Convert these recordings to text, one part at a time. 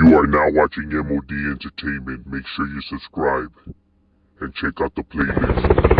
You are now watching M.O.D. Entertainment. Make sure you subscribe and check out the playlist.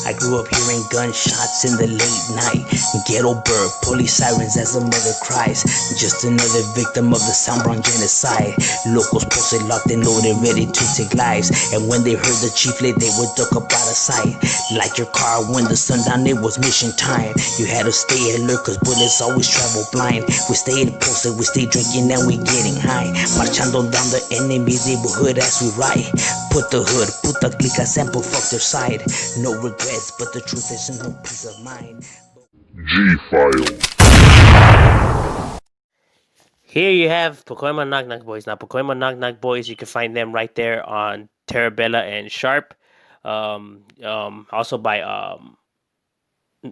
I grew up hearing gunshots in the late night. Ghetto bird, police sirens as a mother cries. Just another victim of the Soundbrown genocide. Locals posted locked and loaded, ready to take lives. And when they heard the chief late, they would duck up out of sight. Like your car when the sun down, it was mission time. You had to stay alert cause bullets always travel blind. We stayed posted, we stayed drinking and we getting high. Marchando down the enemy's neighborhood as we ride. Put the hood, put the glica sample, fuck their side. No regrets, but the truth is no peace of mind. G-File. Here you have Pacoima Knock Knock Boys. Now, Pacoima Knock Knock Boys, you can find them right there on Terabella and Sharp. Also by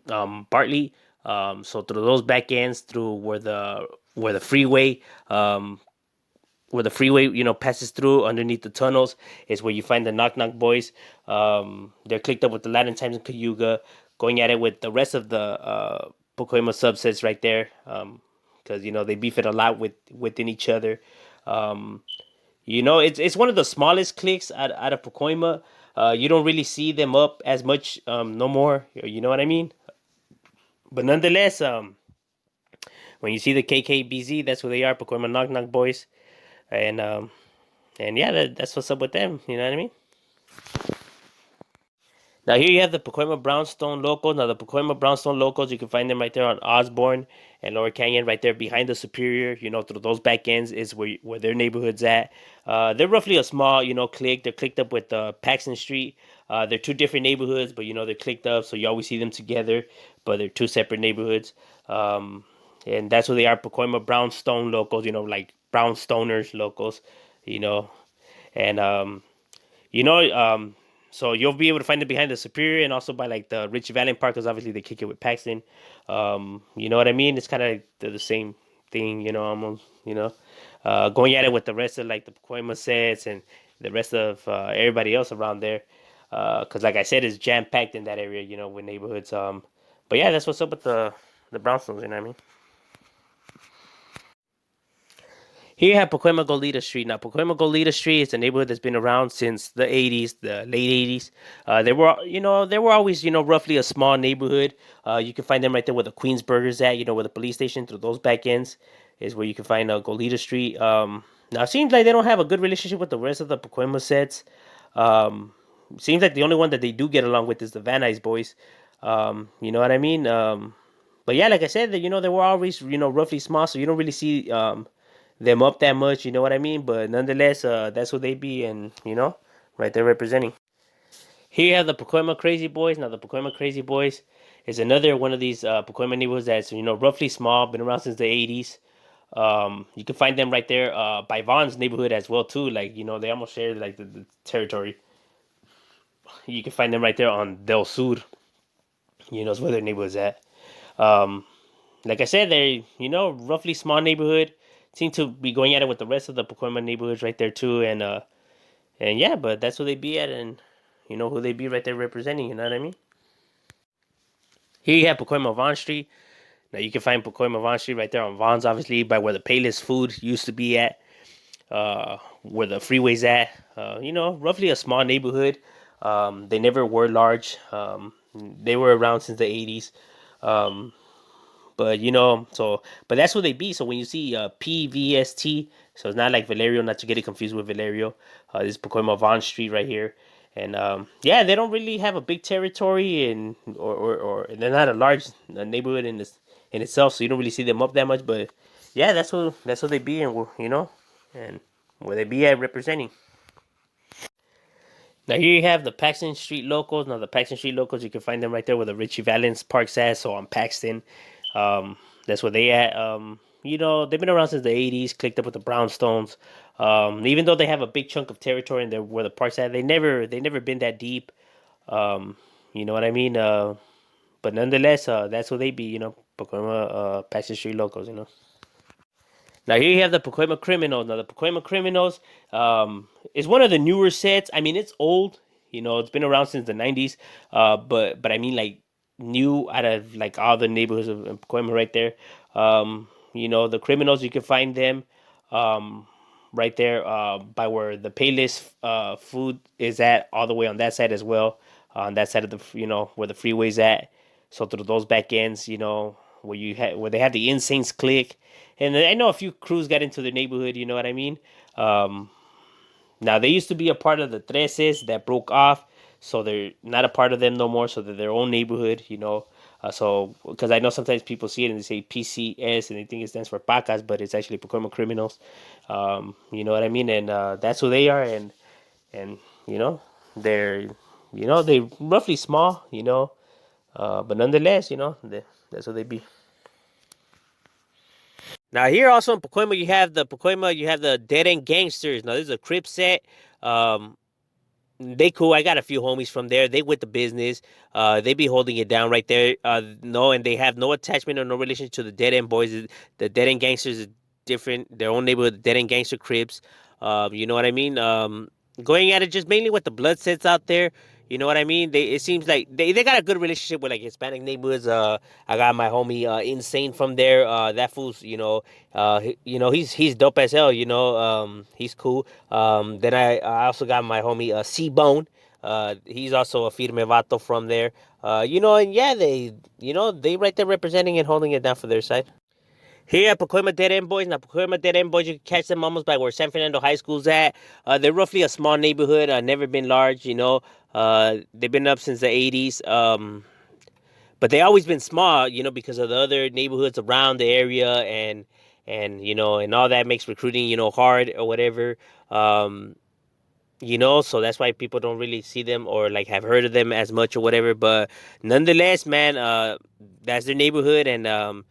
Bartley. So through those back ends, through where the freeway passes through underneath the tunnels is where you find the Knock Knock Boys. They're clicked up with the Latin Times and Cayuga, going at it with the rest of the Pacoima subsets right there. Because they beef it a lot within each other. It's one of the smallest cliques out of Pacoima. You don't really see them up as much no more. You know what I mean? But nonetheless, when you see the KKBZ, that's where they are, Pacoima Knock Knock Boys. And yeah, that's what's up with them. You know what I mean? Now here you have the Pacoima Brownstone Locals. Now the Pacoima Brownstone Locals, you can find them right there on Osborne and Lower Canyon, right there behind the Superior. Through those back ends is where their neighborhood's at. They're roughly a small, clique. They're clicked up with Paxton Street. They're two different neighborhoods, but they're clicked up, so you always see them together. But they're two separate neighborhoods. And that's where they are, Pacoima Brownstone Locals. Like Brownstoners Locals. And so you'll be able to find it behind the Superior and also by like the Richie Valley Park, because obviously they kick it with Paxton. You know what I mean? It's kind of the same thing, almost, going at it with the rest of like the Pacoima sets and the rest of everybody else around there. Because like I said, it's jam packed in that area, with neighborhoods. But yeah, that's what's up with the Brownstones, you know what I mean? Here you have Pacoima Goleta Street. Now, Pacoima Goleta Street is a neighborhood that's been around since the 80s, the late 80s. They were always, roughly a small neighborhood. You can find them right there where the Queensburgers at, where the police station, through those back ends is where you can find Goleta Street. Now, it seems like they don't have a good relationship with the rest of the Pacoima sets. Seems like the only one that they do get along with is the Van Nuys Boys. You know what I mean? But yeah, like I said, they were always, roughly small, so you don't really see them up that much, you know what I mean? But nonetheless, that's what they be, and right there representing. Here you have the Pacoima Crazy Boys. Now the Pacoima Crazy Boys is another one of these Pacoima neighborhoods that's roughly small, been around since the 80s. You can find them right there by Vaughn's neighborhood as well too. Like they almost share like the territory. You can find them right there on Del Sur. Is where their neighborhood's at. Like I said, they're roughly small neighborhood. Seem to be going at it with the rest of the Pacoima neighborhoods right there too, and yeah, but that's who they be at, and who they be right there representing. You know what I mean? Here you have Pacoima Vaughn Street. Now you can find Pacoima Vaughn Street right there on Vaughn's, obviously, by where the Payless Food used to be at, where the freeway's at. Roughly a small neighborhood. They never were large. They were around since the 80s. But but that's what they be. So when you see PVST, so it's not like Valerio, not to get it confused with Valerio. This is Pacoima Vaughn Street right here, and yeah, they don't really have a big territory, and or they're not a large neighborhood in itself, so you don't really see them up that much. But yeah, that's what they be, and and where they be at representing. Now here you have the Paxton Street Locals. Now the Paxton Street Locals, you can find them right there where the Richie Valens Park's at, so on Paxton. That's where they at. They've been around since the 80s, clicked up with the Brownstones. Even though they have a big chunk of territory and they're where the park's at, they never been that deep. You know what I mean? But nonetheless, that's where they be, Pacoima Paxton Street Locals, Now here you have the Pacoima Criminals. Now the Pacoima Criminals is one of the newer sets. I mean, it's old. You know, it's been around since the 90s. But I mean, like, new out of like all the neighborhoods of Pacoima right there. You know, the criminals, you can find them um, right there by where the Payless food is at, all the way on that side as well. On that side of the, you know, where the freeway's at. So through those back ends, you know, where they have the Insanes click, and I know a few crews got into the neighborhood. You know what I mean? Um, Now they used to be a part of the Treces that broke off, so they're not a part of them no more. So they're their own neighborhood, you know. So because I know sometimes people see it and they say PCS and they think it stands for Pacas, but it's actually Pacoima Criminals. You know what I mean? And that's who they are, and you know they're they roughly small, you know, but nonetheless, you know that's what they be. Now here also in Pacoima, you have the Dead End Gangsters. Now this is a Crip set. Um, They cool. I got a few homies from there. They with the business. They be holding it down right there. No, and they have no attachment or no relation to the Dead End Boys. The Dead End Gangsters is different. Their own neighborhood. Dead End Gangster Cribs. You know what I mean? Going at it just mainly with the blood sets out there. You know what I mean? It seems like they got a good relationship with like Hispanic neighborhoods. I got my homie Insane from there. That fool's he's dope as hell. You know, he's cool. Then I also got my homie C-Bone. He's also a firme vato from there. You know, and yeah, they right there representing and holding it down for their side. Here at Pacoima Dead End Boys, now Pacoima Dead End Boys, you can catch them almost by where San Fernando High School's at. They're roughly a small neighborhood, never been large, you know. They've been up since the 80s. But they always been small, you know, because of the other neighborhoods around the area, and you know, and all that makes recruiting, you know, hard or whatever. Um, you know, so that's why people don't really see them or like have heard of them as much or whatever. But nonetheless, man, that's their neighborhood, and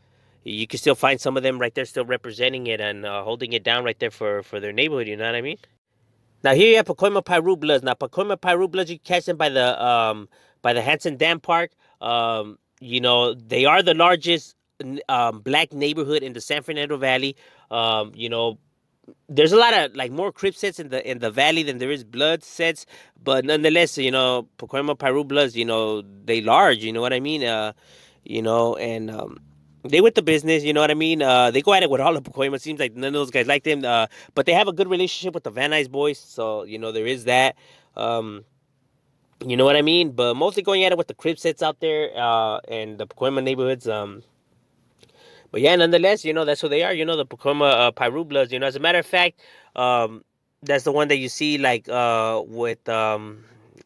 you can still find some of them right there, still representing it and holding it down right there for their neighborhood. You know what I mean? Now here you have Pacoima Pirus. Now Pacoima Pirus, you catch them by the Hanson Dam Park. You know, they are the largest black neighborhood in the San Fernando Valley. You know, there's a lot of like more Crip sets in the valley than there is blood sets, but nonetheless, you know, Pacoima Pirus, you know, they large. You know what I mean? You know, and they with the business, you know what I mean? They go at it with all of Pacoima. Seems like none of those guys like them, but they have a good relationship with the Van Nuys boys, so you know there is that. Um, you know what I mean? But mostly going at it with the Crip sets out there and the Pacoima neighborhoods. But yeah, nonetheless, you know that's who they are. You know the Pacoima Pirus. You know, as a matter of fact, that's the one that you see like with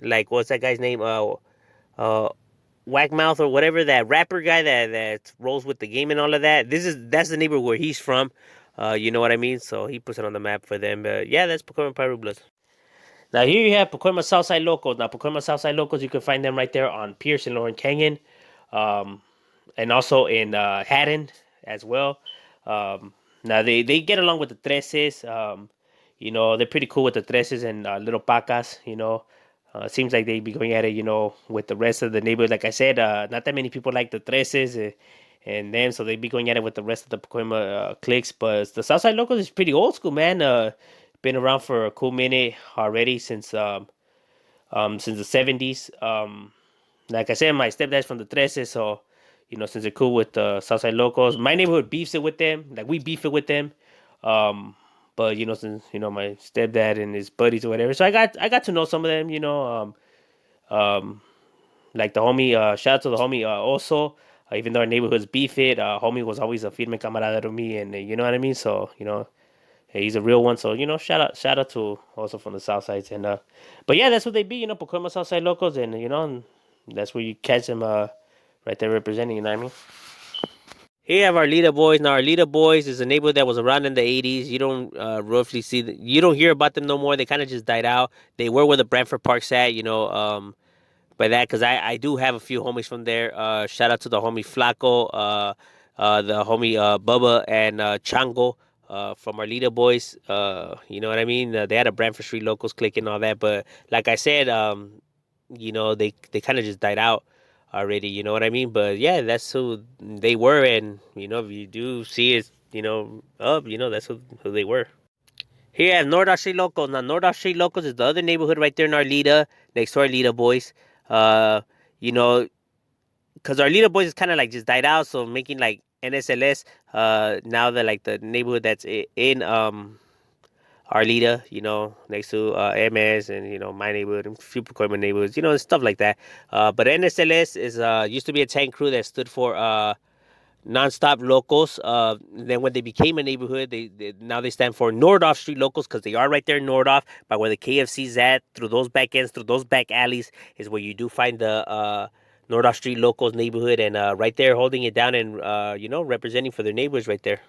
like what's that guy's name? Uh, Whackmouth or whatever, that rapper guy that rolls with the game and all of that. That's the neighborhood where he's from. You know what I mean? So he puts it on the map for them. But yeah, that's Pacoima Pirus. Now here you have Pacoima Southside Locals. Now Pacoima Southside Locals, you can find them right there on Pierce and Lauren Canyon, um, and also in Haddon as well. Now they get along with the Treces. You know, they're pretty cool with the Treces and Little Pacas. You know, seems like they be going at it, you know, with the rest of the neighborhood. Like I said, not that many people like the Treces and them, so they be going at it with the rest of the Pacoima cliques. But the Southside Locals is pretty old school, man. Been around for a cool minute already since the 70s. Like I said, my stepdad's from the Treces, so you know, since they're cool with the Southside Locals, my neighborhood beefs it with them. Like we beef it with them. But you know, since you know my stepdad and his buddies or whatever, so I got to know some of them. You know, like the homie. Shout out to the homie. Also, even though our neighborhoods beef it, homie was always a firme camarada to me, and you know what I mean. So you know, hey, he's a real one. So you know, shout out to also from the South Sides, and but yeah, that's what they be. You know, Pacoima Southside Locals, and you know, and that's where you catch them right there representing. You know what I mean? Here you have Arleta Boys. Now, Arleta Boys is a neighborhood that was around in the 80s. You don't roughly see, you don't hear about them no more. They kind of just died out. They were where the Brantford Park's at, you know, by that, because I do have a few homies from there. Shout out to the homie Flaco, the homie Bubba, and Chango from Arleta Boys. You know what I mean? They had a Brantford Street Locals click and all that. But like I said, you know, they kind of just died out already, you know what I mean? But yeah, that's who they were, and you know, if you do see it, you know, up, you know, that's who they were. Here at Nordoff Street Locals. Now, Nordoff Street Locals is the other neighborhood right there in Arleta, next to Arleta Boys. You know, because Arleta Boys is kind of like just died out, so making like NSLS. Now that like the neighborhood that's in Arleta, you know, next to MS and you know my neighborhood and a few Pacoima neighborhoods, you know, stuff like that. But NSLS is used to be a tank crew that stood for nonstop locals. Then when they became a neighborhood, they now they stand for Nordoff Street Locals because they are right there in Nordoff, by where the KFC's at. Through those back ends, through those back alleys, is where you do find the Nordoff Street Locals neighborhood, and right there holding it down and you know representing for their neighbors right there.